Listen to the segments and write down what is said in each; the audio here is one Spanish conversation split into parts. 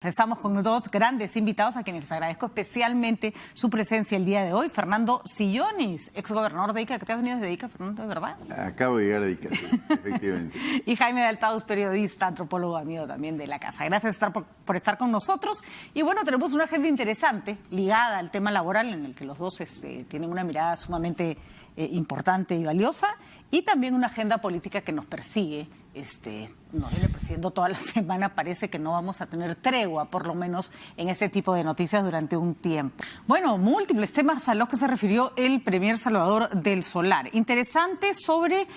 Estamos con dos grandes invitados a quienes les agradezco especialmente su presencia el día de hoy. Fernando Sillonis, exgobernador de Ica. ¿Qué te has venido desde Ica, Fernando, de verdad? Acabo de llegar de Ica, sí, efectivamente. Y Jaime Daltaus, periodista, antropólogo, amigo también de la casa. Gracias por estar con nosotros. Y bueno, tenemos una agenda interesante ligada al tema laboral en el que los dos tienen una mirada sumamente importante y valiosa, y también una agenda política que nos persigue. Nos viene persiguiendo toda la semana. Parece que no vamos a tener tregua, por lo menos en este tipo de noticias durante un tiempo. Bueno, múltiples temas a los que se refirió el premier Salvador del Solar. Interesante sobre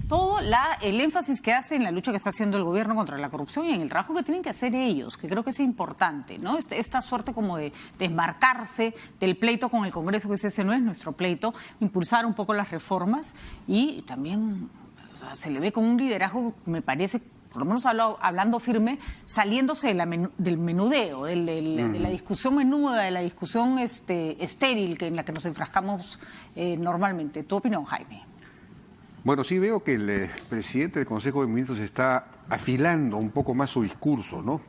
todo el énfasis que hace en la lucha que está haciendo el gobierno contra la corrupción y en el trabajo que tienen que hacer ellos, que creo que es importante, ¿no? Esta suerte como de desmarcarse del pleito con el Congreso, que ese no es nuestro pleito, impulsar un poco las reformas y también... O sea, se le ve con un liderazgo, me parece, por lo menos hablando firme, saliéndose del menudeo, de la discusión menuda, de la discusión estéril en la que nos enfrascamos normalmente. ¿Tu opinión, Jaime? Bueno, sí veo que el presidente del Consejo de Ministros está afilando un poco más su discurso, ¿no?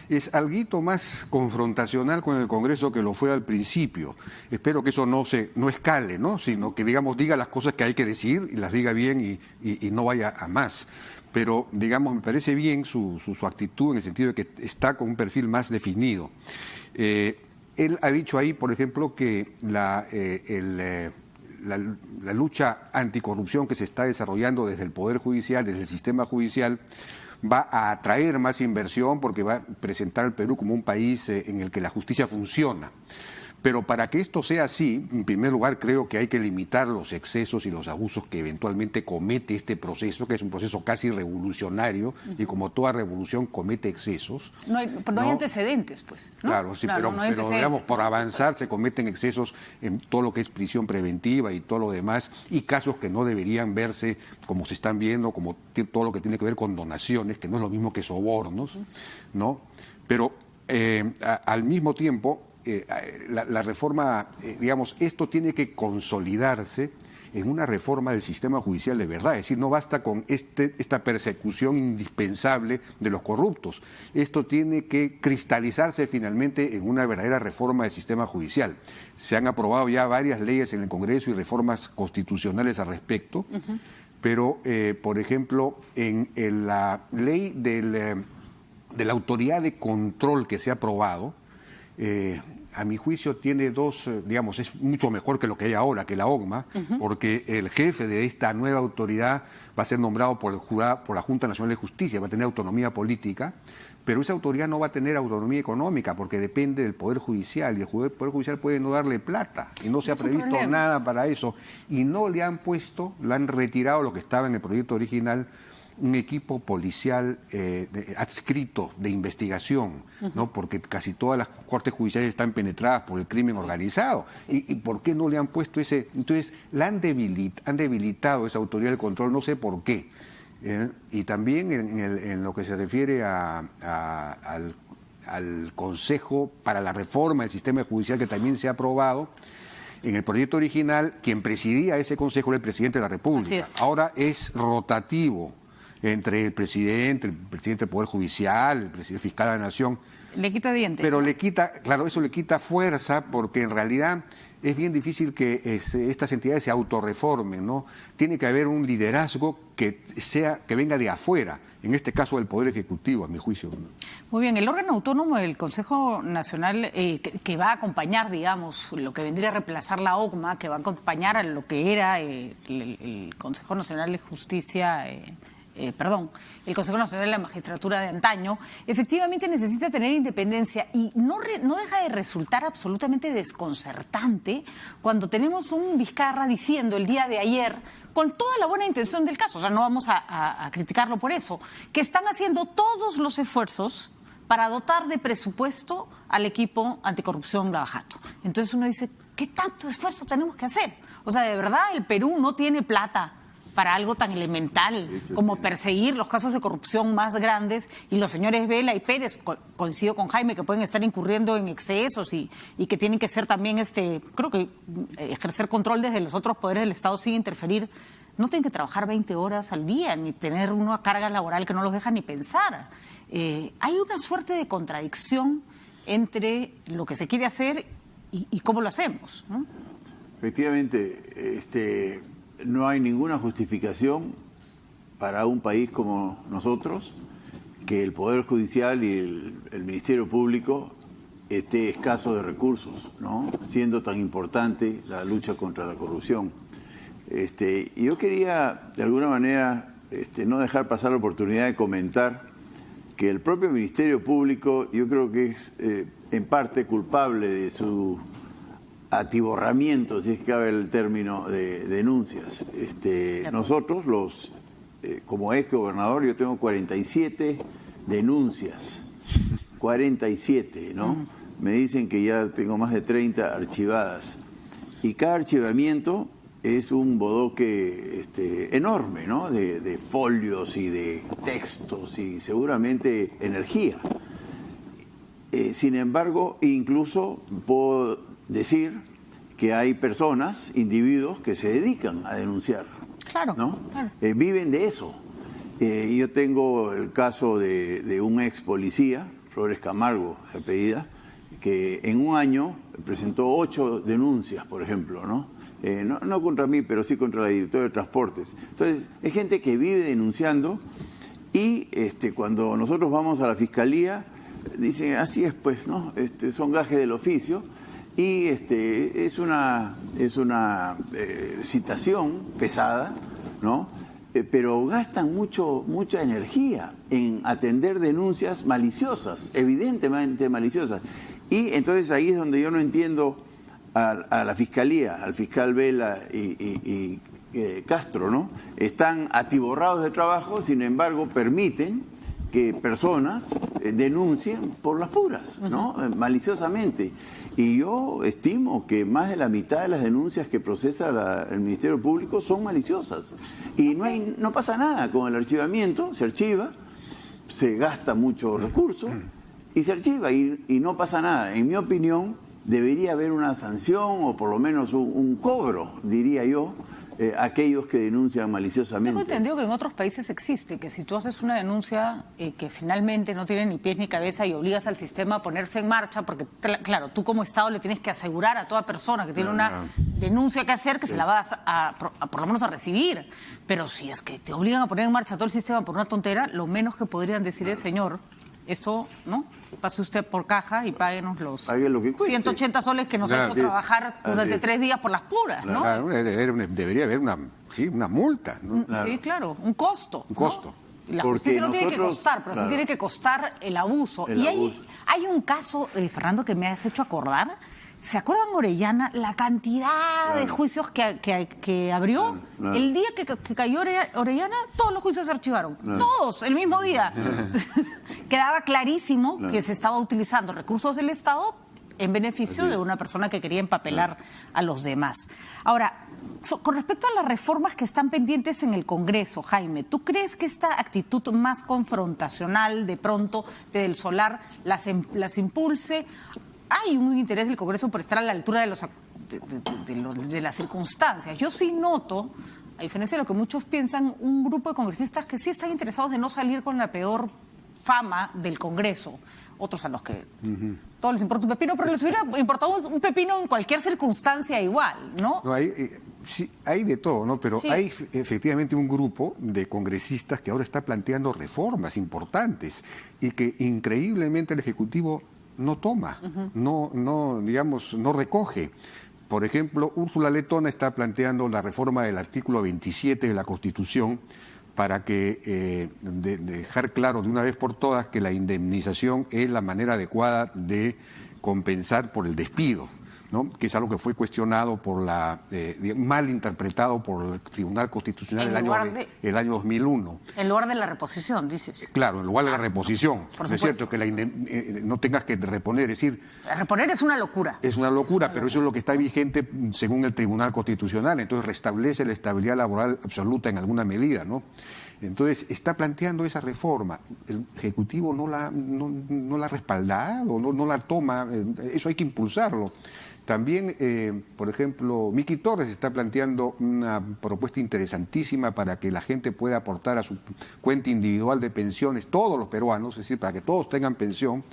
Es alguito más confrontacional con el Congreso que lo fue al principio. Espero que eso no escale, ¿no? Sino que, digamos, diga las cosas que hay que decir y las diga bien y no vaya a más. Pero, digamos, me parece bien su actitud en el sentido de que está con un perfil más definido. Él ha dicho ahí, por ejemplo, que la lucha anticorrupción que se está desarrollando desde el Poder Judicial, desde el sistema judicial, va a atraer más inversión porque va a presentar al Perú como un país en el que la justicia funciona. Pero para que esto sea así, en primer lugar creo que hay que limitar los excesos y los abusos que eventualmente comete este proceso, que es un proceso casi revolucionario, y como toda revolución comete excesos. Pero no hay antecedentes, pues, ¿no? Claro, sí, claro, pero digamos, por avanzar se cometen excesos en todo lo que es prisión preventiva y todo lo demás, y casos que no deberían verse como se están viendo, como todo lo que tiene que ver con donaciones, que no es lo mismo que sobornos, ¿no? Pero al mismo tiempo... la reforma, digamos, esto tiene que consolidarse en una reforma del sistema judicial de verdad. Es decir, no basta con esta persecución indispensable de los corruptos. Esto tiene que cristalizarse finalmente en una verdadera reforma del sistema judicial. Se han aprobado ya varias leyes en el Congreso y reformas constitucionales al respecto, pero, por ejemplo, en la ley de la autoridad de control que se ha aprobado, a mi juicio tiene digamos, es mucho mejor que lo que hay ahora, que la OCMA, porque el jefe de esta nueva autoridad va a ser nombrado por la Junta Nacional de Justicia, va a tener autonomía política, pero esa autoridad no va a tener autonomía económica porque depende del Poder Judicial, y el Poder Judicial puede no darle plata, y no se ha previsto nada para eso, y no le han retirado lo que estaba en el proyecto original, un equipo policial adscrito de investigación, ¿no? Porque casi todas las cortes judiciales están penetradas por el crimen organizado. ¿Y por qué no le han puesto ese? Entonces, han debilitado esa autoridad del control, no sé por qué. Y también en lo que se refiere al Consejo para la Reforma del Sistema Judicial, que también se ha aprobado, en el proyecto original, quien presidía ese consejo era el presidente de la República. Ahora es rotativo entre el presidente del Poder Judicial, el presidente fiscal de la Nación. Le quita dientes. Pero eso le quita fuerza, porque en realidad es bien difícil que estas entidades se autorreformen, ¿no? Tiene que haber un liderazgo que venga de afuera, en este caso del Poder Ejecutivo, a mi juicio. Muy bien, el órgano autónomo del Consejo Nacional que va a acompañar, digamos, lo que vendría a reemplazar la OCMA, que va a acompañar a lo que era el Consejo Nacional de Justicia... el Consejo Nacional de la Magistratura de antaño, efectivamente necesita tener independencia, y no deja de resultar absolutamente desconcertante cuando tenemos un Vizcarra diciendo el día de ayer, con toda la buena intención del caso, o sea, no vamos a criticarlo por eso, que están haciendo todos los esfuerzos para dotar de presupuesto al equipo anticorrupción Lavajato. Entonces uno dice, ¿qué tanto esfuerzo tenemos que hacer? O sea, de verdad, el Perú no tiene plata para algo tan elemental como perseguir los casos de corrupción más grandes, y los señores Vela y Pérez, coincido con Jaime, que pueden estar incurriendo en excesos y que tienen que ser también, creo que ejercer control desde los otros poderes del Estado sin interferir. No tienen que trabajar 20 horas al día, ni tener una carga laboral que no los deja ni pensar. hay una suerte de contradicción entre lo que se quiere hacer y cómo lo hacemos, ¿no? Efectivamente, no hay ninguna justificación para un país como nosotros que el Poder Judicial y el Ministerio Público esté escaso de recursos, ¿no? Siendo tan importante la lucha contra la corrupción. Yo quería, de alguna manera, no dejar pasar la oportunidad de comentar que el propio Ministerio Público, yo creo que es en parte culpable de su atiborramiento, si es que cabe el término, de denuncias. Nosotros, como ex gobernador, yo tengo 47 denuncias, 47, ¿no? Me dicen que ya tengo más de 30 archivadas. Y cada archivamiento es un bodoque enorme, ¿no? De folios y de textos y seguramente energía. Sin embargo, incluso puedo decir que hay personas, individuos, que se dedican a denunciar. Claro, ¿no? claro. Viven de eso. Yo tengo el caso de un ex policía, Flores Camargo, de apellida, que en un año presentó 8 denuncias, por ejemplo, ¿no? No contra mí, pero sí contra la directora de Transportes. Entonces, es gente que vive denunciando y cuando nosotros vamos a la Fiscalía, dicen, así es, pues, ¿no? Son gajes del oficio y es una citación pesada, ¿no? Pero gastan mucha energía en atender denuncias maliciosas, evidentemente maliciosas. Y entonces ahí es donde yo no entiendo a la Fiscalía, al fiscal Vela y Castro, ¿no? Están atiborrados de trabajo, sin embargo permiten que personas denuncien por las puras, ¿no? Maliciosamente. Y yo estimo que más de la mitad de las denuncias que procesa el Ministerio Público son maliciosas. Y no pasa nada con el archivamiento, se archiva, se gasta mucho recurso y se archiva y no pasa nada. En mi opinión, debería haber una sanción o por lo menos un cobro, diría yo, aquellos que denuncian maliciosamente. Tengo entendido que en otros países existe, que si tú haces una denuncia que finalmente no tiene ni pies ni cabeza y obligas al sistema a ponerse en marcha, porque claro, tú como Estado le tienes que asegurar a toda persona que tiene una denuncia que hacer que se la vas a por lo menos a recibir. Pero si es que te obligan a poner en marcha todo el sistema por una tontera, lo menos que podrían decir es, señor, esto, ¿no? Pase usted por caja y páguenos los 180 soles que nos ha hecho trabajar durante 3 días por las puras, ¿no? Claro, debería haber una multa, ¿no? Sí, claro, un costo. Un costo. ¿No? La justicia no tiene que costar, pero sí tiene que costar el abuso. Hay un caso, Fernando, que me has hecho acordar. ¿Se acuerdan Orellana? La cantidad de juicios que abrió. El día que cayó Orellana, todos los juicios se archivaron. Todos, el mismo día. Quedaba clarísimo que se estaba utilizando recursos del Estado en beneficio de una persona que quería empapelar a los demás. Ahora, con respecto a las reformas que están pendientes en el Congreso, Jaime, ¿tú crees que esta actitud más confrontacional de pronto Del Solar las impulse? Hay un interés del Congreso por estar a la altura de las circunstancias. Yo sí noto, a diferencia de lo que muchos piensan, un grupo de congresistas que sí están interesados de no salir con la peor fama del Congreso. Otros a los que todo les importa un pepino, pero les hubiera importado un pepino en cualquier circunstancia igual, ¿no? Sí, hay de todo, ¿no? Pero hay efectivamente un grupo de congresistas que ahora está planteando reformas importantes y que increíblemente el Ejecutivo no toma, no recoge. Por ejemplo, Úrsula Letona está planteando la reforma del artículo 27 de la Constitución para que dejar claro de una vez por todas que la indemnización es la manera adecuada de compensar por el despido, ¿no? Que es algo que fue cuestionado por mal interpretado por el Tribunal Constitucional el año 2001. En lugar de la reposición, dices. Claro, en lugar de la reposición. Por no es cierto que no tengas que reponer, es decir... Reponer es una locura. Es una locura, pero eso es lo que está vigente según el Tribunal Constitucional, entonces restablece la estabilidad laboral absoluta en alguna medida, ¿no? Entonces, está planteando esa reforma. El Ejecutivo no la ha respaldado, no la toma, eso hay que impulsarlo. También, por ejemplo, Miki Torres está planteando una propuesta interesantísima para que la gente pueda aportar a su cuenta individual de pensiones, todos los peruanos, es decir, para que todos tengan pensión,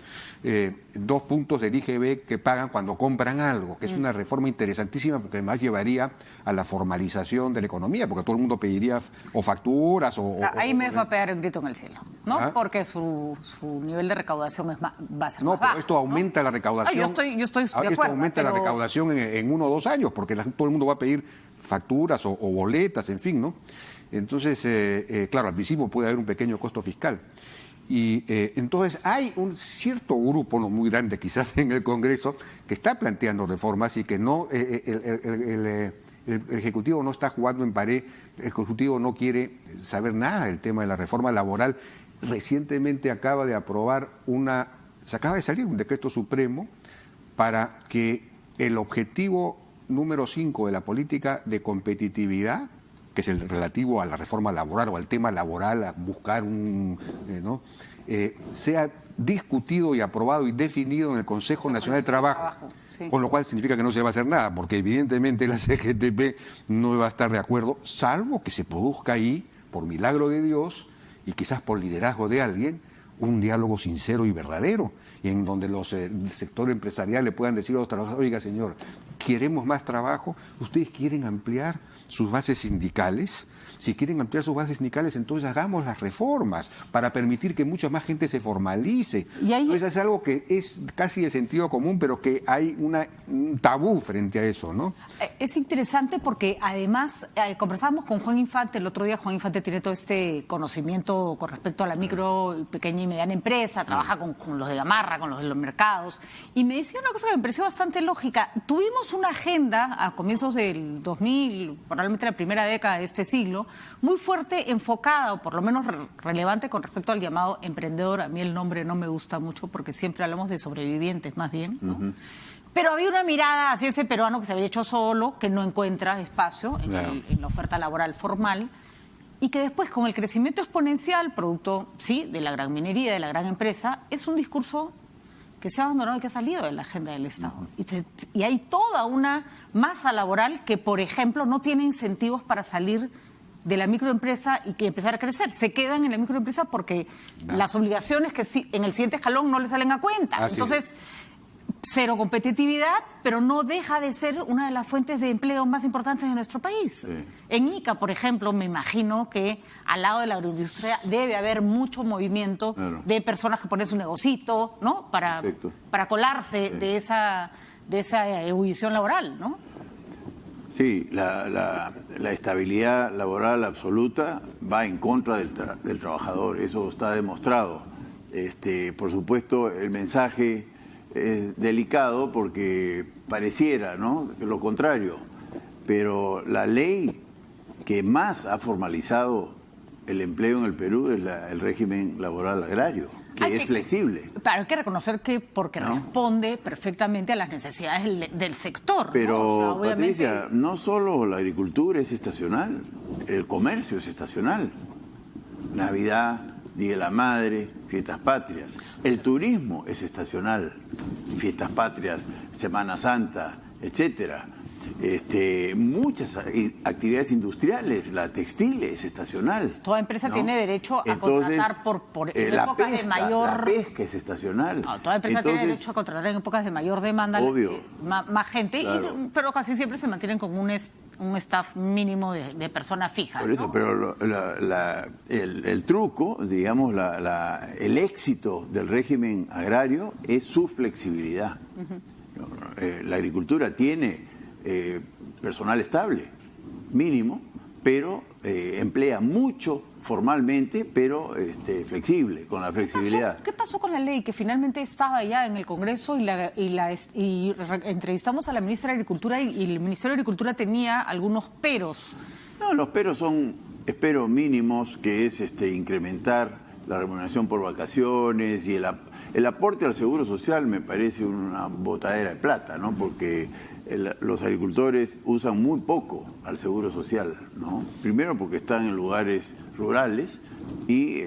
2 puntos del IGB que pagan cuando compran algo, que es una reforma interesantísima porque además llevaría a la formalización de la economía, porque todo el mundo pediría o facturas o... Ahí me va a pegar el grito en el cielo, ¿no? ¿Ah? Porque su nivel de recaudación va a ser No, más pero bajo, esto aumenta la recaudación. yo estoy de Esto acuerdo. aumenta la recaudación en 1 o 2 años, porque todo el mundo va a pedir facturas o boletas, en fin, ¿no? Entonces, claro, al principio puede haber un pequeño costo fiscal. Y entonces hay un cierto grupo, no muy grande quizás en el Congreso, que está planteando reformas y que no el Ejecutivo no está jugando en pared, el Ejecutivo no quiere saber nada del tema de la reforma laboral. Recientemente se acaba de salir un decreto supremo para que el objetivo número 5 de la política de competitividad, que es el relativo a la reforma laboral o al tema laboral, a buscar sea discutido y aprobado y definido en el Consejo Nacional de Trabajo, sí. Con lo cual significa que no se va a hacer nada, porque evidentemente la CGTP no va a estar de acuerdo, salvo que se produzca ahí, por milagro de Dios y quizás por liderazgo de alguien, un diálogo sincero y verdadero, y en donde el sector empresarial le puedan decir a los trabajadores: oiga, señor, queremos más trabajo, ustedes quieren ampliar sus bases sindicales. Si quieren ampliar sus bases sindicales, entonces hagamos las reformas para permitir que mucha más gente se formalice. Entonces es algo que es casi de sentido común, pero que hay un tabú frente a eso, ¿no? Es interesante porque además conversábamos con Juan Infante el otro día. Juan Infante tiene todo este conocimiento con respecto a la micro, pequeña y mediana empresa, trabaja con los de Gamarra, con los de los mercados, y me decía una cosa que me pareció bastante lógica. Tuvimos una agenda a comienzos del 2000, probablemente la primera década de este siglo, muy fuerte, enfocada, o por lo menos relevante con respecto al llamado emprendedor. A mí el nombre no me gusta mucho porque siempre hablamos de sobrevivientes más bien, ¿no? Pero había una mirada hacia ese peruano que se había hecho solo, que no encuentra espacio en la oferta laboral formal, y que después, con el crecimiento exponencial, producto, sí, de la gran minería, de la gran empresa, es un discurso que se ha abandonado y que ha salido de la agenda del Estado. Y hay toda una masa laboral que, por ejemplo, no tiene incentivos para salir de la microempresa y que empezar a crecer. Se quedan en la microempresa porque las obligaciones que en el siguiente escalón no les salen a cuenta. Entonces, cero competitividad, pero no deja de ser una de las fuentes de empleo más importantes de nuestro país. Sí. En Ica, por ejemplo, me imagino que al lado de la agroindustria debe haber mucho movimiento de personas que ponen su negocito, ¿no? Para colarse de esa ebullición laboral, ¿no? Sí, la estabilidad laboral absoluta va en contra del trabajador, eso está demostrado. Por supuesto, el mensaje es delicado porque pareciera, ¿no?, lo contrario, pero la ley que más ha formalizado el empleo en el Perú es el régimen laboral agrario, que es flexible. Pero hay que reconocer que porque responde perfectamente a las necesidades del sector. Pero, ¿no? O sea, obviamente... Patricia, no solo la agricultura es estacional, el comercio es estacional. Navidad, Día de la Madre, fiestas patrias. El turismo es estacional, fiestas patrias, Semana Santa, etcétera. Muchas actividades industriales, la textil es estacional. Toda empresa tiene derecho a contratar por épocas de mayor... La pesca es estacional. No, toda empresa tiene derecho a contratar en épocas de mayor demanda. Obvio. Más gente, Claro. pero casi siempre se mantienen con un staff mínimo de personas fijas. Por eso, ¿no? pero el truco, digamos, el éxito del régimen agrario es su flexibilidad. La agricultura tiene personal estable, mínimo, pero emplea mucho formalmente, pero flexible, con la flexibilidad. ¿Qué pasó con la ley que finalmente estaba ya en el Congreso y entrevistamos a la ministra de Agricultura y el Ministerio de Agricultura tenía algunos peros? No, los peros son peros mínimos, que es incrementar la remuneración por vacaciones y El aporte al Seguro Social me parece una botadera de plata, ¿no? Porque los agricultores usan muy poco al Seguro Social, ¿no? Primero porque están en lugares rurales y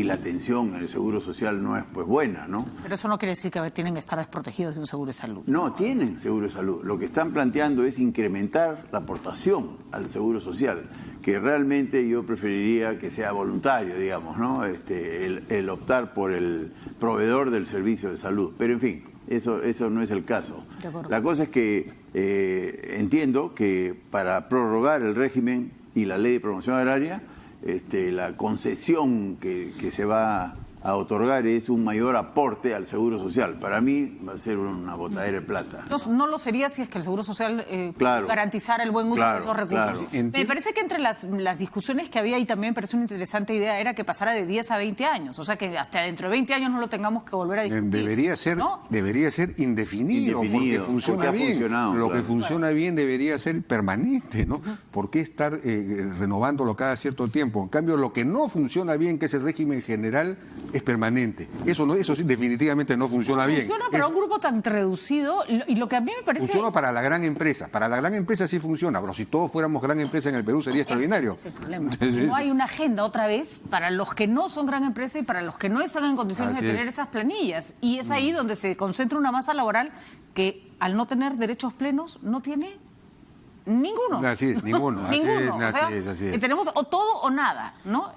la atención en el Seguro Social no es pues buena, ¿no? Pero eso no quiere decir que tienen que estar desprotegidos de un seguro de salud. No, tienen Seguro de Salud. Lo que están planteando es incrementar la aportación al Seguro Social, que realmente yo preferiría que sea voluntario, digamos, ¿no? El optar por el proveedor del servicio de salud. Pero en fin, eso no es el caso. La cosa es que entiendo que para prorrogar el régimen y la ley de promoción agraria, la concesión que se va a otorgar es un mayor aporte al Seguro Social. Para mí va a ser una botadera de plata. No lo sería si es que el Seguro Social Claro. garantizara el buen uso de esos recursos. Claro. Me parece que entre las discusiones que había, y también me parece una interesante idea, era que pasara de 10 a 20 años. O sea, que hasta dentro de 20 años no lo tengamos que volver a discutir. Debería ser indefinido, porque funciona porque ha bien. funcionado, Lo claro. que funciona bien debería ser permanente, ¿no? ¿Por qué estar renovándolo cada cierto tiempo? En cambio, lo que no funciona bien, que es el régimen general, es permanente. Eso sí, definitivamente no funciona bien. Funciona para un grupo tan reducido, y lo que a mí me parece... Funciona para la gran empresa. Para la gran empresa sí funciona, pero si todos fuéramos gran empresa en el Perú sería extraordinario. Ese es el problema. No hay una agenda otra vez para los que no son gran empresa y para los que no están en condiciones Así de tener es. esas planillas. Y es ahí donde se concentra una masa laboral que, al no tener derechos plenos, no tiene ninguno. Así es, ninguno. Ninguno. O sea, Así es. tenemos o todo o nada, ¿no?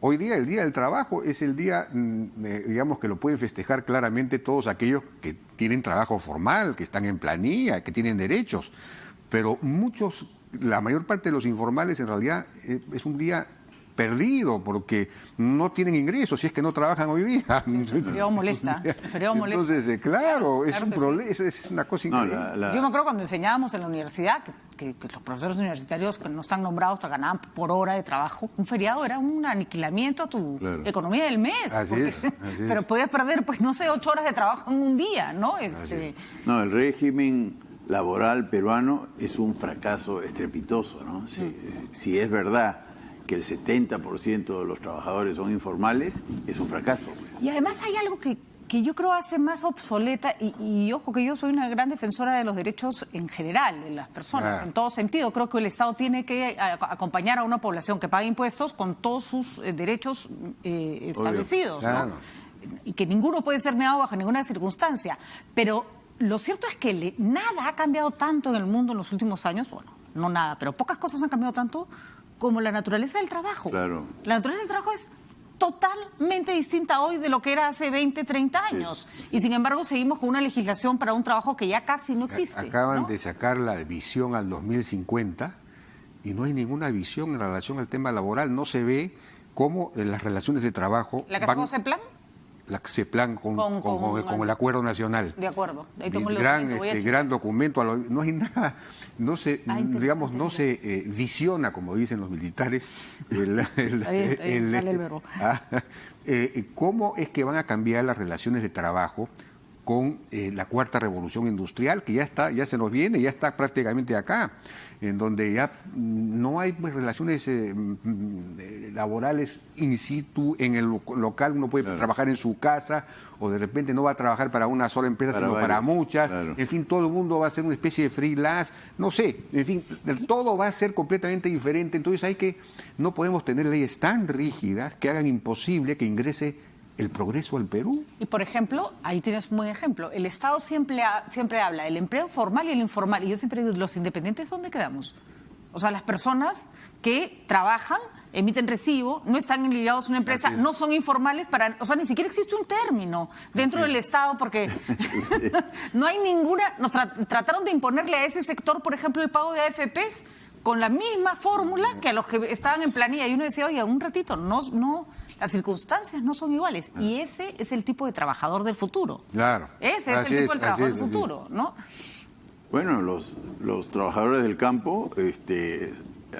Hoy día, el Día del Trabajo, es el día, digamos, que lo pueden festejar claramente todos aquellos que tienen trabajo formal, que están en planilla, que tienen derechos. Pero la mayor parte de los informales, en realidad, es un día perdido porque no tienen ingresos, si es que no trabajan hoy día. El feriado molesta. Entonces, claro, es un que problema, es una cosa increíble. Yo me acuerdo cuando enseñábamos en la universidad que los profesores universitarios que no están nombrados ganaban por hora de trabajo. Un feriado era un aniquilamiento a tu economía del mes. Así es. Pero podías perder, pues, no sé, 8 horas de trabajo en un día, ¿no? No, el régimen laboral peruano es un fracaso estrepitoso, ¿no? Si es verdad que el 70% de los trabajadores son informales, es un fracaso, pues. Y además hay algo que yo creo hace más obsoleta, y ojo que yo soy una gran defensora de los derechos en general de las personas, en todo sentido. Creo que el Estado tiene que acompañar a una población que paga impuestos con todos sus derechos establecidos, claro. ¿no? Y que ninguno puede ser negado bajo ninguna circunstancia. Pero lo cierto es que nada ha cambiado tanto en el mundo en los últimos años, bueno, no nada, pero pocas cosas han cambiado tanto como la naturaleza del trabajo. Claro. La naturaleza del trabajo es totalmente distinta hoy de lo que era hace 20, 30 años. Y sin embargo seguimos con una legislación para un trabajo que ya casi no existe. Acaban ¿no? de sacar la visión al 2050 y no hay ninguna visión en relación al tema laboral. No se ve cómo las relaciones de trabajo... ¿La que sacó CEPLAN? La CEPLAN con el Acuerdo Nacional. De acuerdo. Ahí tengo el gran documento. No hay nada, no se visiona, como dicen los militares, cómo es que van a cambiar las relaciones de trabajo con la cuarta revolución industrial, que ya se nos viene, ya está prácticamente acá, en donde ya no hay pues relaciones laborales in situ en el local. Uno puede trabajar en su casa, o de repente no va a trabajar para una sola empresa, sino para muchas. En fin, todo el mundo va a ser una especie de freelance, no sé, en fin, todo va a ser completamente diferente. Entonces no podemos tener leyes tan rígidas que hagan imposible que ingrese el progreso al Perú. Y por ejemplo, ahí tienes un buen ejemplo. El Estado siempre habla del empleo formal y el informal. Y yo siempre digo, ¿los independientes dónde quedamos? O sea, las personas que trabajan, emiten recibo, no están ligados a una empresa, no son informales o sea, ni siquiera existe un término dentro del Estado, porque no hay ninguna... Trataron de imponerle a ese sector, por ejemplo, el pago de AFPs con la misma fórmula que a los que estaban en planilla. Y uno decía, oye, un ratito, no, las circunstancias no son iguales. Y ese es el tipo de trabajador del futuro. Claro. Ese es el tipo de trabajador del futuro, ¿no? Bueno, los trabajadores del campo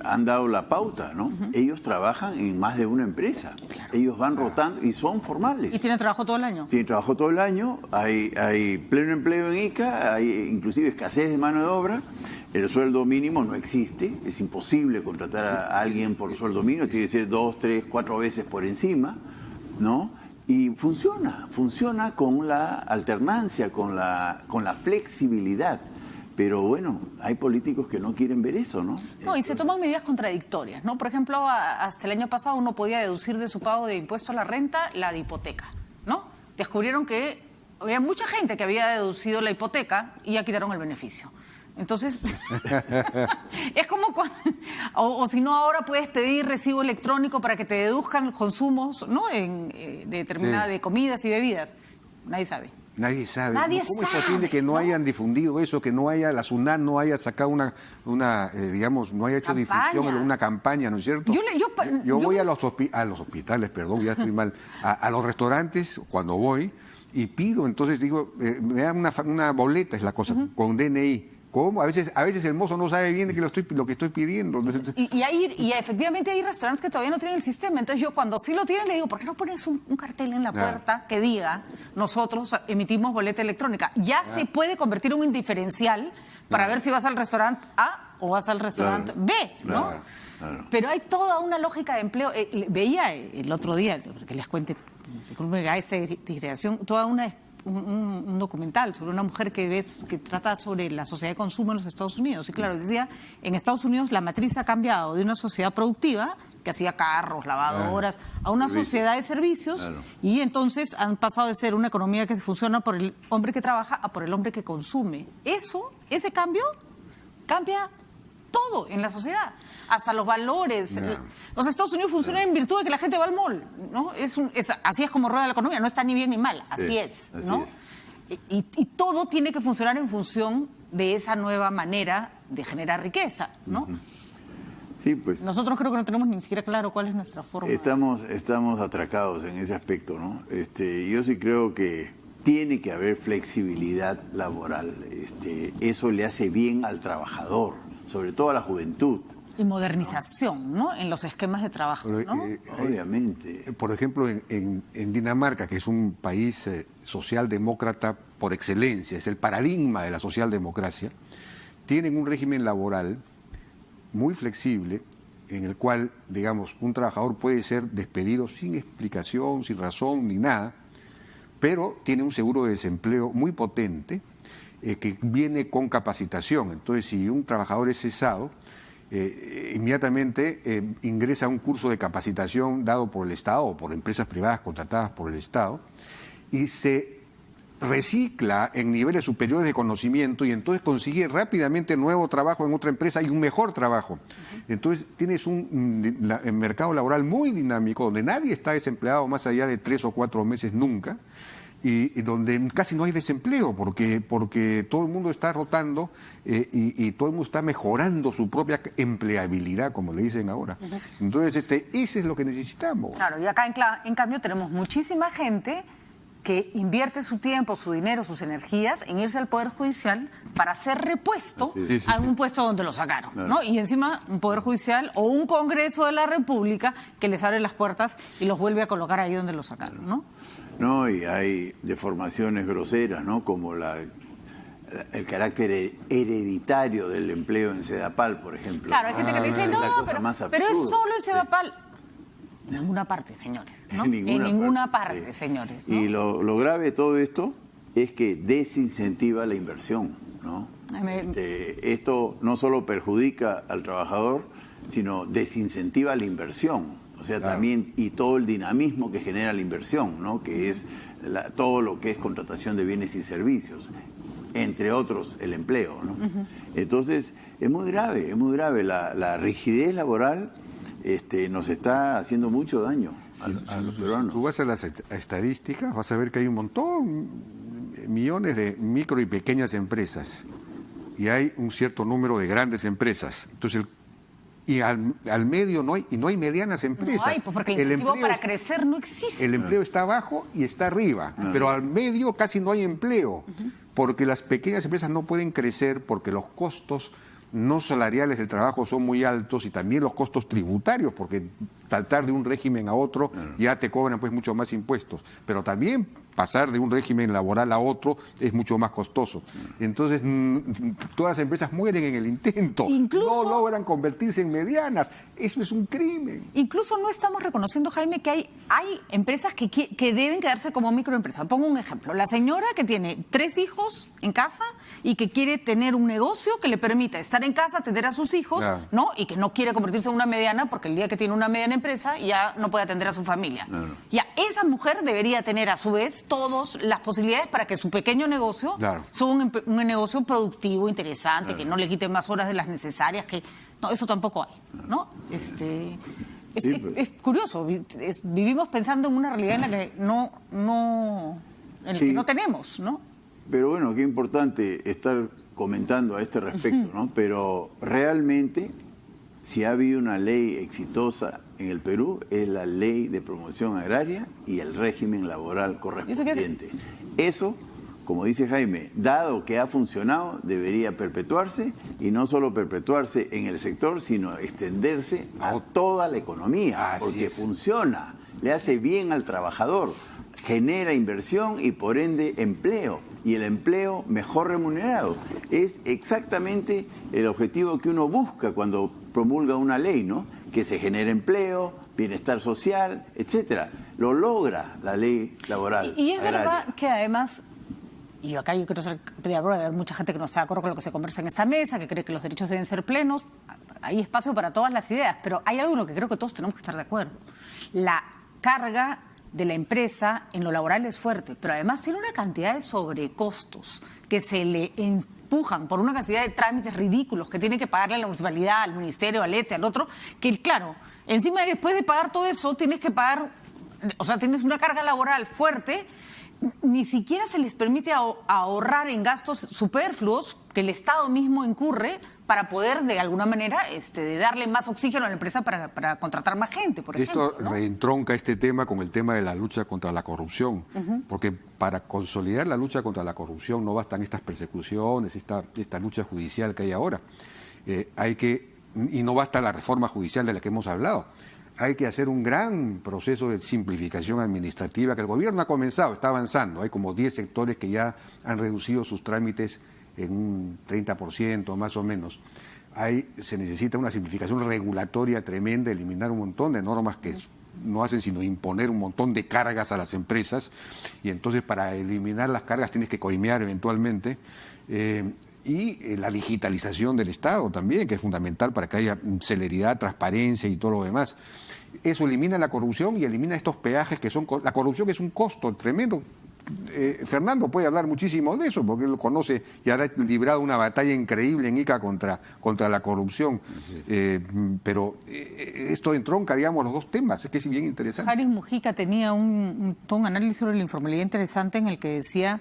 han dado la pauta, ¿no? Ellos trabajan en más de una empresa. Claro. Ellos van rotando y son formales. ¿Y tienen trabajo todo el año? Tienen trabajo todo el año, hay pleno empleo en ICA, hay inclusive escasez de mano de obra. El sueldo mínimo no existe, es imposible contratar a alguien por sueldo mínimo, tiene que ser 2, 3, 4 veces por encima, ¿no? Y funciona con la alternancia, con la flexibilidad. Pero bueno, hay políticos que no quieren ver eso, ¿no? No, y se toman medidas contradictorias, ¿no? Por ejemplo, hasta el año pasado uno podía deducir de su pago de impuesto a la renta la de hipoteca, ¿no? Descubrieron que había mucha gente que había deducido la hipoteca y ya quitaron el beneficio. Entonces, es como cuando, o si no, ahora puedes pedir recibo electrónico para que te deduzcan consumos, ¿no? De comidas y bebidas. Nadie sabe. Nadie sabe. Nadie ¿Cómo sabe, es posible que no ¿no? hayan difundido eso, que no haya, la SUNAT no haya sacado digamos, no haya hecho Campaña. difusión, una campaña, ¿no es cierto? Yo voy a los hospitales, perdón, ya estoy mal, a los restaurantes cuando voy y pido, entonces digo, me dan una boleta, es la cosa, con DNI. ¿Cómo? A veces el mozo no sabe bien de lo que estoy pidiendo. Y efectivamente hay restaurantes que todavía no tienen el sistema. Entonces yo cuando sí lo tienen le digo, ¿por qué no pones un cartel en la puerta que diga nosotros emitimos boleta electrónica? Ya se puede convertir en un diferencial para ver si vas al restaurante A o vas al restaurante B, ¿no? Claro. Pero hay toda una lógica de empleo. Veía el otro día, que les cuente, disculpen que haga esta digregación, toda un documental sobre una mujer que trata sobre la sociedad de consumo en los Estados Unidos. Y claro, decía, en Estados Unidos la matriz ha cambiado de una sociedad productiva que hacía carros, lavadoras, a una sociedad de servicios, y entonces han pasado de ser una economía que funciona por el hombre que trabaja a por el hombre que consume. Ese cambio cambia todo en la sociedad, hasta los valores. Los Estados Unidos funcionan en virtud de que la gente va al mall, ¿no? Así es como rueda la economía, no está ni bien ni mal, así es, ¿no? Y todo tiene que funcionar en función de esa nueva manera de generar riqueza, ¿no? Sí, pues. Nosotros creo que no tenemos ni siquiera claro cuál es nuestra forma. Estamos atracados en ese aspecto, ¿no? Yo sí creo que tiene que haber flexibilidad laboral. Eso le hace bien al trabajador, sobre todo a la juventud. Y modernización, ¿no? En los esquemas de trabajo, ¿no? Obviamente. Por ejemplo, en Dinamarca, que es un país socialdemócrata por excelencia, es el paradigma de la socialdemocracia, tienen un régimen laboral muy flexible en el cual, digamos, un trabajador puede ser despedido sin explicación, sin razón ni nada, pero tiene un seguro de desempleo muy potente que viene con capacitación. Entonces, si un trabajador es cesado, inmediatamente ingresa a un curso de capacitación dado por el Estado o por empresas privadas contratadas por el Estado y se recicla en niveles superiores de conocimiento y entonces consigue rápidamente nuevo trabajo en otra empresa y un mejor trabajo. Entonces tienes un mercado laboral muy dinámico donde nadie está desempleado más allá de 3 o 4 meses nunca, y donde casi no hay desempleo porque todo el mundo está rotando y todo el mundo está mejorando su propia empleabilidad, como le dicen ahora. Entonces, ese es lo que necesitamos. Claro, y acá en cambio tenemos muchísima gente que invierte su tiempo, su dinero, sus energías en irse al Poder Judicial para ser repuesto a un puesto donde lo sacaron, ¿no? Y encima un Poder Judicial o un Congreso de la República que les abre las puertas y los vuelve a colocar ahí donde lo sacaron, ¿no? No, y hay deformaciones groseras, ¿no? Como el carácter hereditario del empleo en Sedapal, por ejemplo. Claro, hay gente que te dice, no, pero es solo en Sedapal. En ninguna parte, señores, ¿no? En ninguna parte, señores, ¿no? Y lo grave de todo esto es que desincentiva la inversión, ¿no? Esto no solo perjudica al trabajador, sino desincentiva la inversión. O sea, también, y todo el dinamismo que genera la inversión, ¿no? Que es todo lo que es contratación de bienes y servicios, entre otros el empleo, ¿no? Entonces, es muy grave. La rigidez laboral nos está haciendo mucho daño a los peruanos. Tú vas a las estadísticas, vas a ver que hay un montón, millones de micro y pequeñas empresas, y hay un cierto número de grandes empresas. Entonces, y al medio no hay medianas empresas. No hay, porque el incentivo para crecer no existe. El empleo está abajo y está arriba, pero al medio casi no hay empleo, porque las pequeñas empresas no pueden crecer porque los costos no salariales del trabajo son muy altos y también los costos tributarios, porque saltar de un régimen a otro ya te cobran pues mucho más impuestos, pero también pasar de un régimen laboral a otro es mucho más costoso. Entonces, todas las empresas mueren en el intento. Incluso, no logran convertirse en medianas. Eso es un crimen. Incluso no estamos reconociendo, Jaime, que hay hay empresas que deben quedarse como microempresas. Pongo un ejemplo. La señora que tiene 3 hijos en casa y que quiere tener un negocio que le permita estar en casa, atender a sus hijos, Claro. ¿no? Y que no quiere convertirse en una mediana, porque el día que tiene una mediana empresa ya no puede atender a su familia. Claro. Ya, esa mujer debería tener a su vez todas las posibilidades para que su pequeño negocio Claro. sea un negocio productivo, interesante, que no le quite más horas de las necesarias, que no, eso tampoco hay, ¿no? Sí, pues. Es curioso, vivimos pensando en una realidad en la que en la que Sí. no tenemos, ¿no? Pero bueno, qué importante estar comentando a este respecto, ¿no? Pero realmente, si ha habido una ley exitosa en el Perú, es la Ley de Promoción Agraria y el régimen laboral correspondiente. Eso, como dice Jaime, dado que ha funcionado, debería perpetuarse, y no solo perpetuarse en el sector, sino extenderse a toda la economía, Así porque es. funciona, le hace bien al trabajador, genera inversión y por ende empleo, y el empleo mejor remunerado. Es exactamente el objetivo que uno busca cuando promulga una ley, ¿no? Que se genere empleo, bienestar social, etcétera. Lo logra la ley laboral. Y es agraria. verdad que además, y acá yo quiero ser peleadora, hay mucha gente que no está de acuerdo con lo que se conversa en esta mesa, que cree que los derechos deben ser plenos. Hay espacio para todas las ideas, pero hay algo en lo que creo que todos tenemos que estar de acuerdo. La carga de la empresa en lo laboral es fuerte, pero además tiene una cantidad de sobrecostos que se le empujan por una cantidad de trámites ridículos que tiene que pagarle a la municipalidad, al ministerio, al al otro, que claro, encima después de pagar todo eso tienes que pagar, o sea, tienes una carga laboral fuerte. Ni siquiera se les permite ahorrar en gastos superfluos que el Estado mismo incurre para poder, de alguna manera, de darle más oxígeno a la empresa para contratar más gente, por ejemplo. Esto ¿no? reentronca este tema con el tema de la lucha contra la corrupción, porque para consolidar la lucha contra la corrupción no bastan estas persecuciones, esta lucha judicial que hay ahora. Y no basta la reforma judicial de la que hemos hablado. Hay que hacer un gran proceso de simplificación administrativa que el gobierno ha comenzado, está avanzando. Hay como 10 sectores que ya han reducido sus trámites en un 30% más o menos. Se necesita una simplificación regulatoria tremenda, eliminar un montón de normas que no hacen sino imponer un montón de cargas a las empresas, y entonces para eliminar las cargas tienes que coimear eventualmente. Y la digitalización del Estado también, que es fundamental para que haya celeridad, transparencia y todo lo demás. Eso elimina la corrupción y elimina estos peajes que son... La corrupción es un costo tremendo. Fernando puede hablar muchísimo de eso, porque él lo conoce y ha librado una batalla increíble en Ica contra la corrupción. Pero esto entronca, digamos, los dos temas, es que es bien interesante. Haris Mujica tenía un análisis sobre la informalidad interesante en el que decía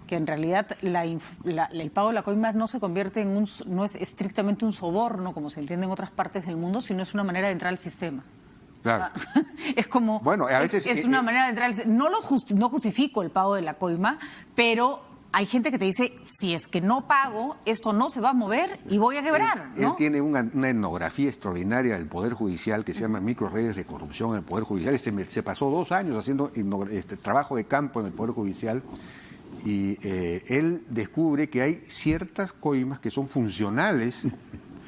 que en realidad el pago de la coima no se convierte no es estrictamente un soborno, como se entiende en otras partes del mundo, sino es una manera de entrar al sistema. Claro. Es como, bueno, a veces, es una manera de entrar al sistema. No justifico el pago de la coima, pero hay gente que te dice, si es que no pago, esto no se va a mover y voy a quebrar, ¿no? Él tiene una etnografía extraordinaria del Poder Judicial que se llama Microredes de Corrupción en el Poder Judicial. Se pasó 2 años haciendo trabajo de campo en el Poder Judicial. Y él descubre que hay ciertas coimas que son funcionales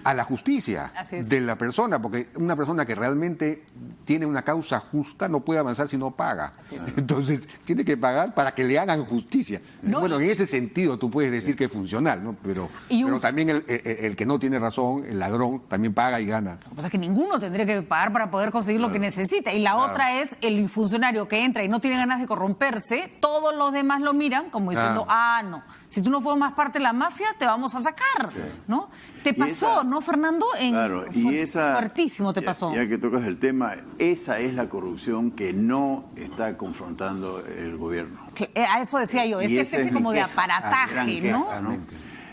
a la justicia de la persona, porque una persona que realmente tiene una causa justa no puede avanzar si no paga. Entonces tiene que pagar para que le hagan justicia. No, bueno, en ese sentido tú puedes decir que es funcional, ¿no? Pero también el que no tiene razón, el ladrón, también paga y gana. Lo que pasa es que ninguno tendría que pagar para poder conseguir lo que necesita. Y la otra es el funcionario que entra y no tiene ganas de corromperse, todos los demás lo miran como diciendo, no, si tú no formas parte de la mafia, te vamos a sacar, ¿no? Te pasó, ¿no, Fernando? Claro, y fuertísimo te pasó. Ya que tocas el tema, esa es la corrupción que no está confrontando el gobierno. A eso decía yo, esta especie como de aparataje, ¿no?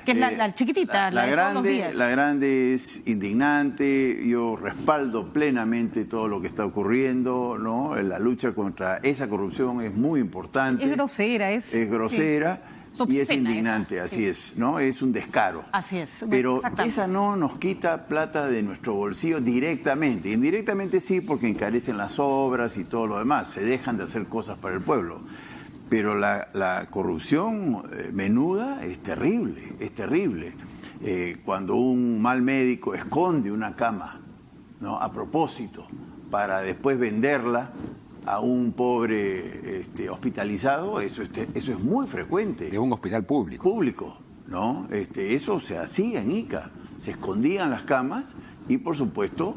Que es la chiquitita, la de todos los días. La grande es indignante, yo respaldo plenamente todo lo que está ocurriendo, ¿no? La lucha contra esa corrupción es muy importante. Es grosera, es grosera. Sí. Y es indignante, así es, ¿no? Es un descaro. Así es. Pero esa no nos quita plata de nuestro bolsillo directamente. Indirectamente sí, porque encarecen las obras y todo lo demás. Se dejan de hacer cosas para el pueblo. Pero la corrupción menuda es terrible, es terrible. Cuando un mal médico esconde una cama, ¿no? A propósito, para después venderla a un pobre hospitalizado, eso es muy frecuente. De un hospital público. Público, ¿no? Eso se hacía en Ica. Se escondían las camas y, por supuesto,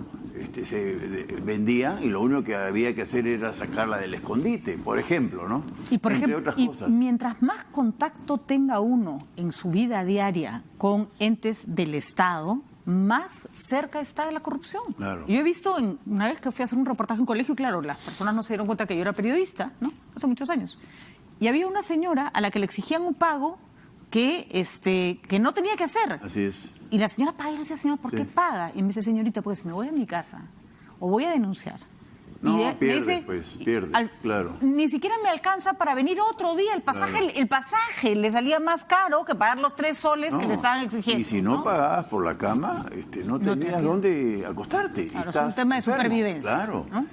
se vendían, y lo único que había que hacer era sacarla del escondite, por ejemplo, ¿no? Y por Entre ejemplo, otras cosas. mientras más contacto tenga uno en su vida diaria con entes del Estado, más cerca está de la corrupción. Claro. Yo he visto, una vez que fui a hacer un reportaje en un colegio, claro, las personas no se dieron cuenta que yo era periodista, ¿no? Hace muchos años. Y había una señora a la que le exigían un pago que no tenía que hacer. Así es. Y la señora paga, y yo decía, señor, ¿por qué paga? Y me dice, señorita, pues me voy a mi casa o voy a denunciar. No, me pierde, claro. Ni siquiera me alcanza para venir otro día. El pasaje le salía más caro que pagar los 3 soles que le estaban exigiendo. Y si no pagabas por la cama, no tenías dónde acostarte. Claro, Estás es un tema de enfermo, supervivencia. Claro. ¿No?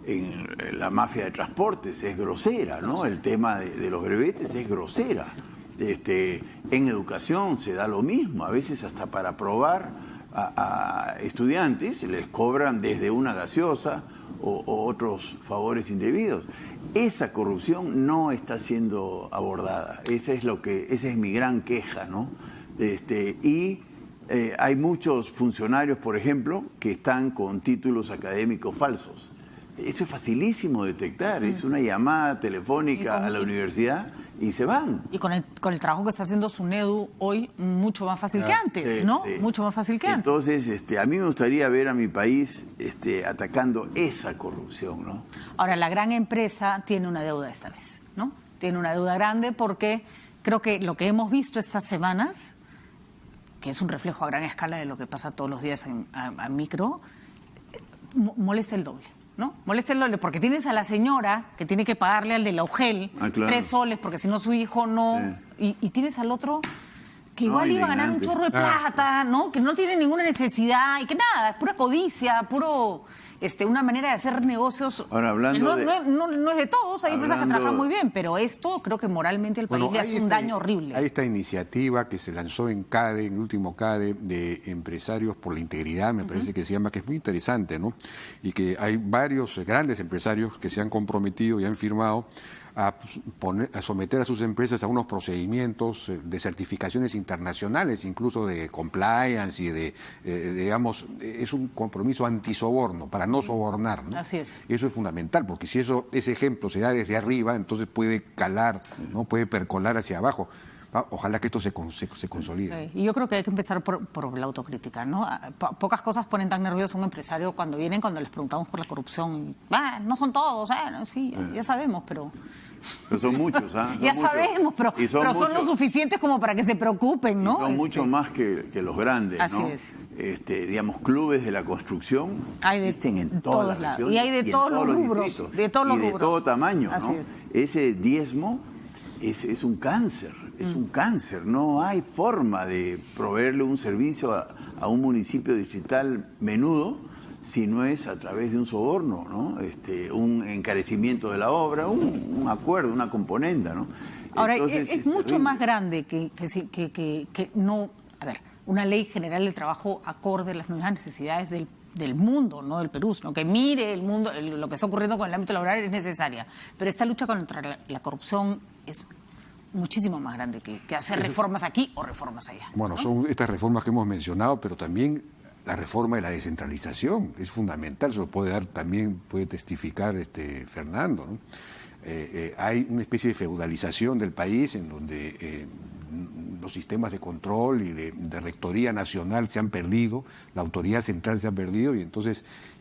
En la mafia de transportes es grosera, ¿no? El tema de los brevetes es grosera. En educación se da lo mismo. A veces hasta para probar a estudiantes les cobran desde una gaseosa o otros favores indebidos. Esa corrupción no está siendo abordada. Esa es mi gran queja, ¿no? Hay muchos funcionarios, por ejemplo, que están con títulos académicos falsos. Eso es facilísimo detectar. Es una llamada telefónica a la universidad y se van. Y con el trabajo que está haciendo SUNEDU hoy, mucho más fácil que antes, sí, ¿no? Sí. Mucho más fácil que antes. Entonces, a mí me gustaría ver a mi país atacando esa corrupción, ¿no? Ahora, la gran empresa tiene una deuda esta vez, ¿no? Tiene una deuda grande porque creo que lo que hemos visto estas semanas, que es un reflejo a gran escala de lo que pasa todos los días a micro, molesta el doble. ¿No? Molesta el doble, porque tienes a la señora que tiene que pagarle al de la UGEL claro. 3 soles, porque si no su hijo no... Sí. Y tienes al otro que igual iba a ganar un chorro de plata, ¿no? Que no tiene ninguna necesidad y que nada, es pura codicia, puro... una manera de hacer negocios. Ahora, hablando no es de todos, hay empresas que trabajan muy bien, pero esto creo que moralmente el país le hace un daño horrible. Hay esta iniciativa que se lanzó en CADE, en el último CADE, de Empresarios por la Integridad, me parece que se llama, que es muy interesante, ¿no? Y que hay varios grandes empresarios que se han comprometido y han firmado a someter a sus empresas a unos procedimientos de certificaciones internacionales, incluso de compliance y digamos, es un compromiso antisoborno, para no sobornar, ¿no? Así es. Eso es fundamental, porque si ese ejemplo se da desde arriba, entonces puede calar, ¿no? Puede percolar hacia abajo. Ojalá que esto se consolide. Y yo creo que hay que empezar por la autocrítica, ¿no? Pocas cosas ponen tan nervioso a un empresario cuando les preguntamos por la corrupción. No son todos, sí, ya sabemos, pero son muchos, ya sabemos, pero son lo suficientes como para que se preocupen, ¿no? Son mucho más que los grandes, así ¿no? es. Digamos, clubes de la construcción existen en todos lados. Y hay de todos los rubros, de todo tamaño, así ¿no? es. Ese diezmo es un cáncer. Es un cáncer, no hay forma de proveerle un servicio a un municipio distrital menudo si no es a través de un soborno, ¿no? Un encarecimiento de la obra, un acuerdo, una componenda, ¿no? Ahora, es mucho terrible. más grande que no... A ver, una ley general del trabajo acorde a las nuevas necesidades del mundo, no del Perú, sino que mire el mundo, lo que está ocurriendo con el ámbito laboral es necesaria. Pero esta lucha contra la corrupción es muchísimo más grande que hacer reformas aquí o reformas allá. Bueno, ¿no? Son estas reformas que hemos mencionado, pero también la reforma de la descentralización es fundamental, eso lo puede testificar Fernando, ¿no? Hay una especie de feudalización del país en donde los sistemas de control y de rectoría nacional se han perdido, la autoridad central se ha perdido, y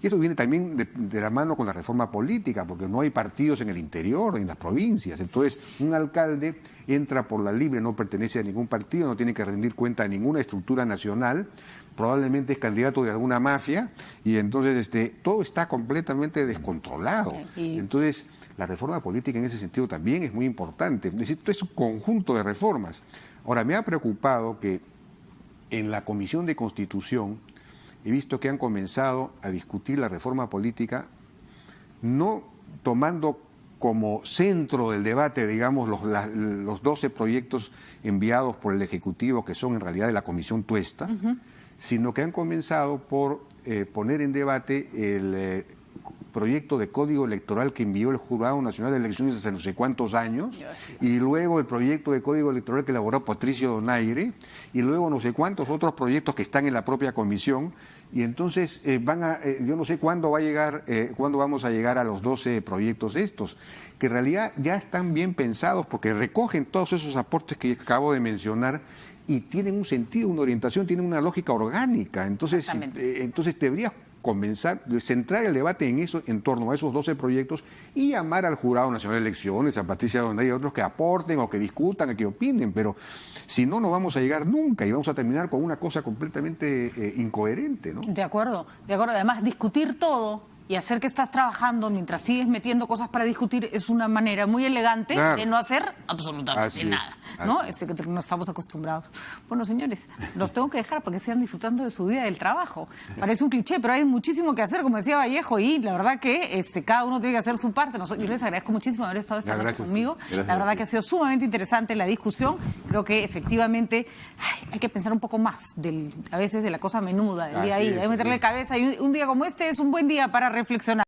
eso viene también de la mano con la reforma política, porque no hay partidos en el interior, en las provincias. Entonces, un alcalde entra por la libre, no pertenece a ningún partido, no tiene que rendir cuenta a ninguna estructura nacional, probablemente es candidato de alguna mafia, y entonces todo está completamente descontrolado. Entonces, la reforma política en ese sentido también es muy importante. Es decir, todo es un conjunto de reformas. Ahora, me ha preocupado que en la Comisión de Constitución he visto que han comenzado a discutir la reforma política no tomando como centro del debate, digamos, los 12 proyectos enviados por el Ejecutivo, que son en realidad de la Comisión Tuesta, sino que han comenzado por poner en debate el proyecto de código electoral que envió el Jurado Nacional de Elecciones hace no sé cuántos años, y luego el proyecto de código electoral que elaboró Patricio Donaire, y luego no sé cuántos otros proyectos que están en la propia comisión. Y entonces yo no sé cuándo cuándo vamos a llegar a los 12 proyectos estos, que en realidad ya están bien pensados porque recogen todos esos aportes que acabo de mencionar y tienen un sentido, una orientación, tienen una lógica orgánica. Entonces deberías centrar el debate en eso, en torno a esos 12 proyectos y llamar al Jurado Nacional de Elecciones, a Patricia Donaire y a otros que aporten o que discutan, que opinen, pero si no, no vamos a llegar nunca y vamos a terminar con una cosa completamente incoherente, ¿no? De acuerdo. Además, discutir todo y hacer que estás trabajando mientras sigues metiendo cosas para discutir es una manera muy elegante de no hacer absolutamente nada, ¿no? Es que no estamos acostumbrados. Bueno, señores, los tengo que dejar para que sigan disfrutando de su día del trabajo. Parece un cliché, pero hay muchísimo que hacer, como decía Vallejo, y la verdad que cada uno tiene que hacer su parte. Yo les agradezco muchísimo haber estado esta noche conmigo. Gracias. La verdad que ha sido sumamente interesante la discusión. Creo que efectivamente hay que pensar un poco más a veces de la cosa menuda del día a día. Hay que meterle cabeza y un día como este es un buen día para reflexionar.